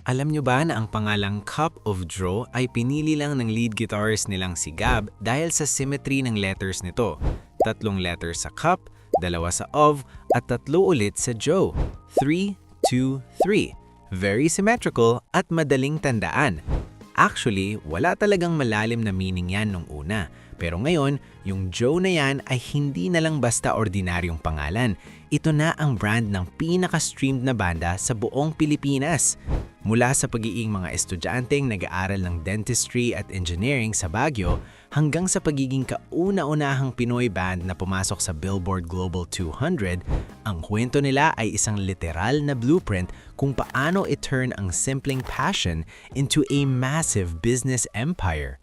Alam nyo ba na ang pangalang Cup of Joe ay pinili lang ng lead guitarist nilang si Gab dahil sa symmetry ng letters nito? 3 letters sa cup, 2 sa of, at 3 ulit sa Joe. 3, 2, 3. Very symmetrical at madaling tandaan. Actually, wala talagang malalim na meaning yan nung una. Pero ngayon, yung Joe na yan ay hindi na lang basta ordinaryong pangalan. Ito na ang brand ng pinaka-streamed na banda sa buong Pilipinas. Mula sa pagiging mga estudyanteng nag-aaral ng dentistry at engineering sa Baguio hanggang sa pagiging kauna-unahang Pinoy band na pumasok sa Billboard Global 200, ang kwento nila ay isang literal na blueprint kung paano i-turn ang simpleng passion into a massive business empire.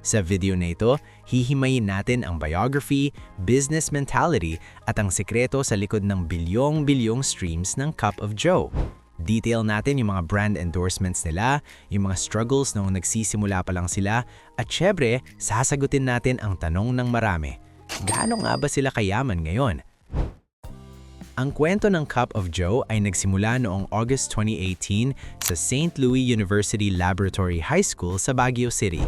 Sa video na ito, hihimayin natin ang biography, business mentality at ang sekreto sa likod ng bilyong-bilyong streams ng Cup of Joe. Detail natin yung mga brand endorsements nila, yung mga struggles noong nagsisimula pa lang sila, at syempre, sasagutin natin ang tanong ng marami. Gaano nga ba sila kayaman ngayon? Ang kwento ng Cup of Joe ay nagsimula noong August 2018 sa St. Louis University Laboratory High School sa Baguio City.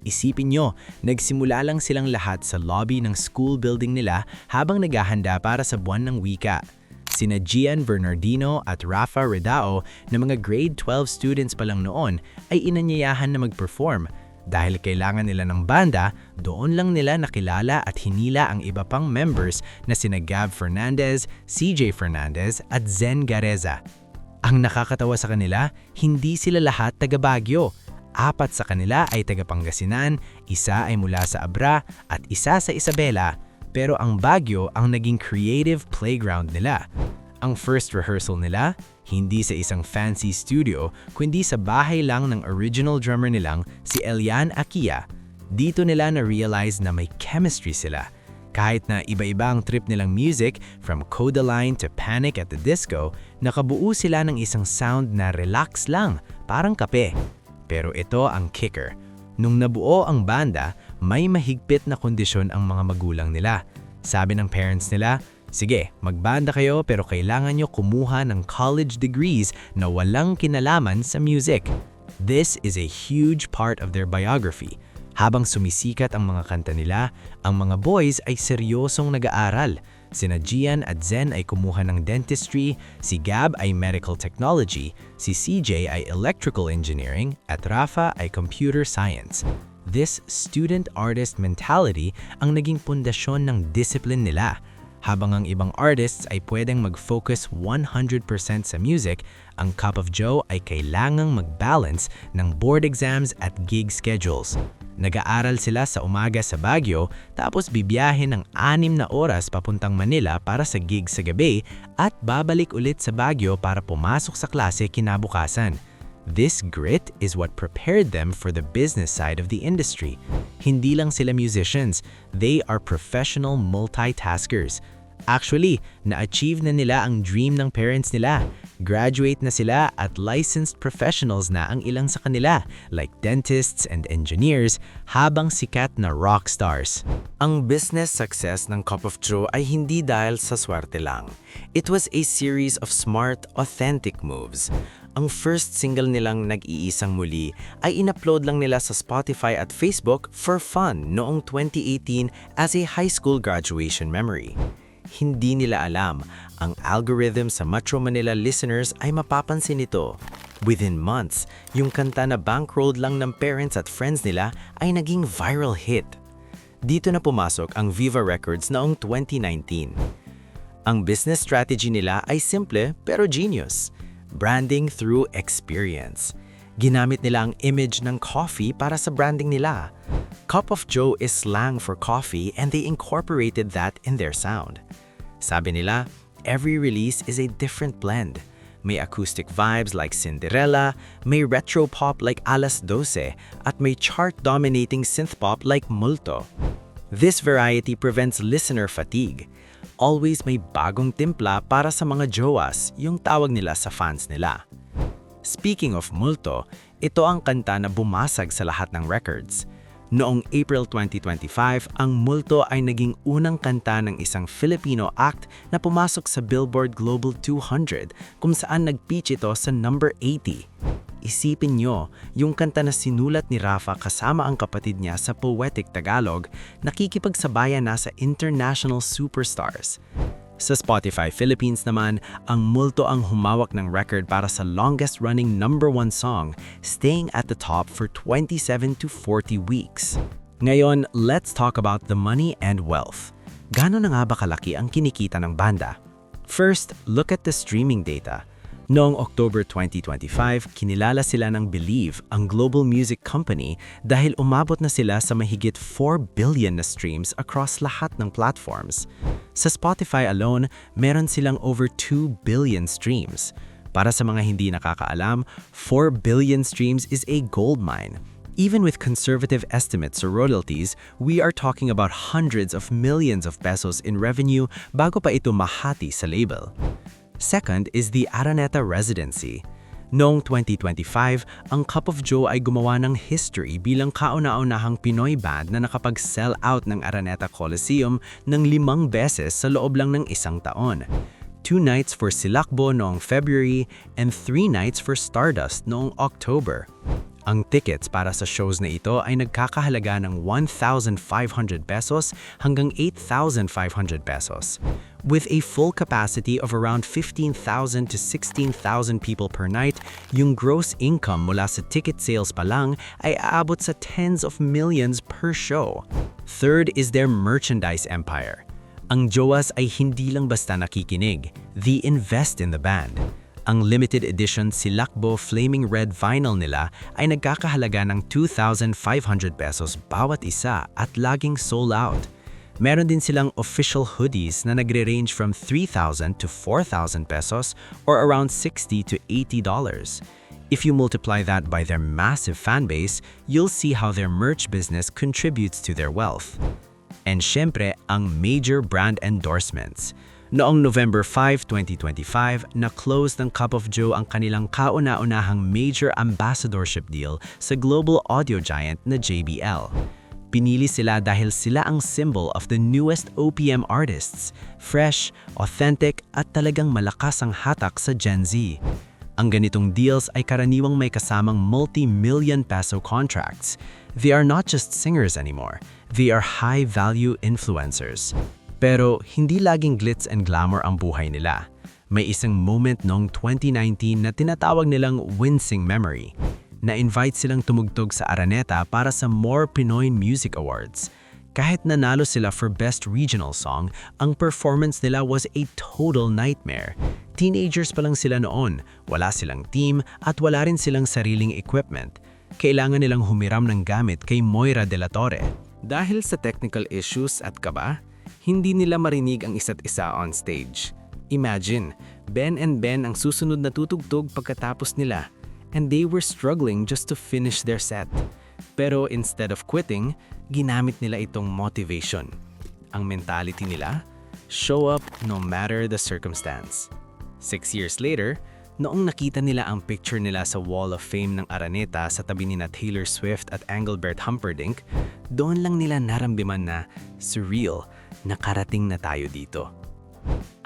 Isipin nyo, nagsimula lang silang lahat sa lobby ng school building nila habang naghahanda para sa buwan ng wika. Sina Gian Bernardino at Rafa Redao na mga grade 12 students pa lang noon ay inanyayahan na mag-perform. Dahil kailangan nila ng banda, doon lang nila nakilala at hinila ang iba pang members na sina Gab Fernandez, CJ Fernandez at Zen Gareza. Ang nakakatawa sa kanila, hindi sila lahat taga Baguio. 4 sa kanila ay taga Pangasinan, 1 ay mula sa Abra at 1 sa Isabela. Pero ang Baguio ang naging creative playground nila. Ang first rehearsal nila, hindi sa isang fancy studio, kundi sa bahay lang ng original drummer nilang si Elian Akia. Dito nila na-realize na may chemistry sila. Kahit na iba-iba ang trip nilang music, from Codaline to Panic at the Disco, nakabuo sila ng isang sound na relax lang, parang kape. Pero ito ang kicker. Nung nabuo ang banda, may mahigpit na kondisyon ang mga magulang nila. Sabi ng parents nila, sige, magbanda kayo pero kailangan nyo kumuha ng college degrees na walang kinalaman sa music. This is a huge part of their biography. Habang sumisikat ang mga kanta nila, ang mga boys ay seryosong nag-aaral. Sina Gian at Zen ay kumuha ng dentistry, si Gab ay medical technology, si CJ ay electrical engineering, at Rafa ay computer science. This student-artist mentality ang naging pundasyon ng discipline nila. Habang ang ibang artists ay pwedeng mag-focus 100% sa music, ang Cup of Joe ay kailangang mag-balance ng board exams at gig schedules. Nag-aaral sila sa umaga sa Baguio tapos bibiyahe ng 6 na oras papuntang Manila para sa gig sa gabi at babalik ulit sa Baguio para pumasok sa klase kinabukasan. This grit is what prepared them for the business side of the industry. Hindi lang sila musicians, they are professional multitaskers. Actually, na-achieve na nila ang dream ng parents nila. Graduate na sila at licensed professionals na ang ilang sa kanila, like dentists and engineers, habang sikat na rock stars. Ang business success ng Cup of Joe ay hindi dahil sa swerte lang. It was a series of smart, authentic moves. Ang first single nilang Nag-iisang Muli ay in-upload lang nila sa Spotify at Facebook for fun noong 2018 as a high school graduation memory. Hindi nila alam, ang algorithm sa Metro Manila listeners ay mapapansin ito. Within months, yung kanta na bankrolled lang ng parents at friends nila ay naging viral hit. Dito na pumasok ang Viva Records noong 2019. Ang business strategy nila ay simple pero genius. Branding through experience. Ginamit nila ang image ng coffee para sa branding nila. Cup of Joe is slang for coffee and they incorporated that in their sound. Sabi nila, every release is a different blend. May acoustic vibes like Cinderella, may retro pop like Alas 12, at may chart-dominating synth-pop like Multo. This variety prevents listener fatigue. Always may bagong timpla para sa mga jowas, yung tawag nila sa fans nila. Speaking of Multo, ito ang kanta na bumasag sa lahat ng records. Noong April 2025, ang Multo ay naging unang kanta ng isang Filipino act na pumasok sa Billboard Global 200 kung saan nag-peak ito sa number 80. Isipin nyo, yung kanta na sinulat ni Rafa kasama ang kapatid niya sa Poetic Tagalog, nakikipagsabayan na sa international superstars. Sa Spotify Philippines naman, ang Multo ang humawak ng record para sa longest-running #1 song, staying at the top for 27 to 40 weeks. Ngayon, let's talk about the money and wealth. Gaano na nga ba kalaki ang kinikita ng banda? First, look at the streaming data. Noong October 2025, kinilala sila ng Believe, ang global music company, dahil umabot na sila sa mahigit 4 billion na streams across lahat ng platforms. Sa Spotify alone, meron silang over 2 billion streams. Para sa mga hindi nakakaalam, 4 billion streams is a gold mine. Even with conservative estimates or royalties, we are talking about hundreds of millions of pesos in revenue bago pa ito mahati sa label. Second is the Araneta Residency. Noong 2025, ang Cup of Joe ay gumawa ng history bilang kauna-unahang Pinoy band na nakapag-sell out ng Araneta Coliseum ng 5 beses sa loob lang ng isang taon. 2 nights for Silakbo noong February and 3 nights for Stardust noong October. Ang tickets para sa shows na ito ay nagkakahalaga ng 1,500 pesos hanggang 8,500 pesos. With a full capacity of around 15,000 to 16,000 people per night, yung gross income mula sa ticket sales pa lang ay aabot sa tens of millions per show. Third is their merchandise empire. Ang Joas ay hindi lang basta nakikinig, they invest in the band. Ang limited edition Silakbo Flaming Red vinyl nila ay nagkakahalaga ng 2,500 pesos bawat isa at laging sold out. Meron din silang official hoodies na nagre-range from 3,000 to 4,000 pesos or around $60 to $80. If you multiply that by their massive fan base, you'll see how their merch business contributes to their wealth. And syempre, ang major brand endorsements. Noong November 5, 2025, na-close ng Cup of Joe ang kanilang kauna-unahang major ambassadorship deal sa global audio giant na JBL. Pinili sila dahil sila ang symbol of the newest OPM artists, fresh, authentic at talagang malakas ang hatak sa Gen Z. Ang ganitong deals ay karaniwang may kasamang multi-million peso contracts. They are not just singers anymore, they are high-value influencers. Pero hindi laging glitz and glamour ang buhay nila. May isang moment noong 2019 na tinatawag nilang wincing memory. Na-invite silang tumugtog sa Araneta para sa More Pinoy Music Awards. Kahit nanalo sila for Best Regional Song, ang performance nila was a total nightmare. Teenagers pa lang sila noon, wala silang team at wala rin silang sariling equipment. Kailangan nilang humiram ng gamit kay Moira de la Torre. Dahil sa technical issues at kaba, hindi nila marinig ang isa't isa on stage. Imagine, Ben and Ben ang susunod na tutugtog pagkatapos nila, and they were struggling just to finish their set. Pero instead of quitting, ginamit nila itong motivation. Ang mentality nila, show up no matter the circumstance. 6 years later, noong nakita nila ang picture nila sa Wall of Fame ng Araneta sa tabi ni Taylor Swift at Engelbert Humperdinck, doon lang nila naramdaman na surreal, nakarating na tayo dito.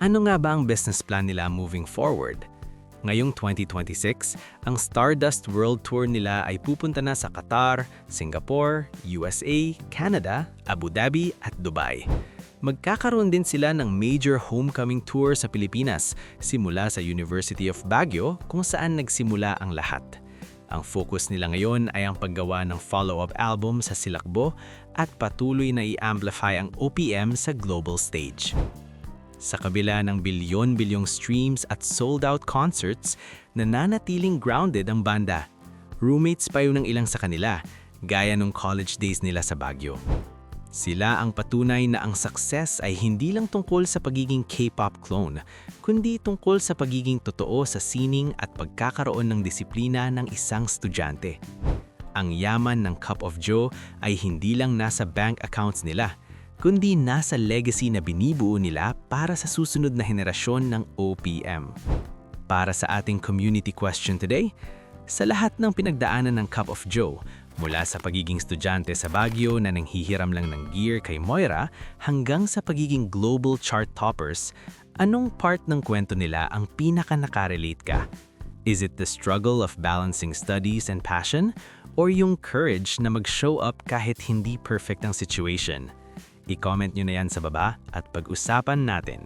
Ano nga ba ang business plan nila moving forward? Ngayong 2026, ang Stardust World Tour nila ay pupunta na sa Qatar, Singapore, USA, Canada, Abu Dhabi at Dubai. Magkakaroon din sila ng major homecoming tour sa Pilipinas, simula sa University of Baguio kung saan nagsimula ang lahat. Ang focus nila ngayon ay ang paggawa ng follow-up album sa Silakbo at patuloy na i-amplify ang OPM sa global stage. Sa kabila ng bilyon-bilyong streams at sold-out concerts, nananatiling grounded ang banda. Roommates pa yun ng ilang sa kanila, gaya nung college days nila sa Baguio. Sila ang patunay na ang success ay hindi lang tungkol sa pagiging K-pop clone, kundi tungkol sa pagiging totoo sa sining at pagkakaroon ng disiplina ng isang estudyante. Ang yaman ng Cup of Joe ay hindi lang nasa bank accounts nila, kundi nasa legacy na binibuo nila para sa susunod na henerasyon ng OPM. Para sa ating community question today, sa lahat ng pinagdaanan ng Cup of Joe, mula sa pagiging estudyante sa Baguio na nanghihiram lang ng gear kay Moira hanggang sa pagiging global chart toppers, anong part ng kwento nila ang pinaka nakarelate ka? Is it the struggle of balancing studies and passion? Or yung courage na mag-show up kahit hindi perfect ang situation? I-comment nyo na yan sa baba at pag-usapan natin.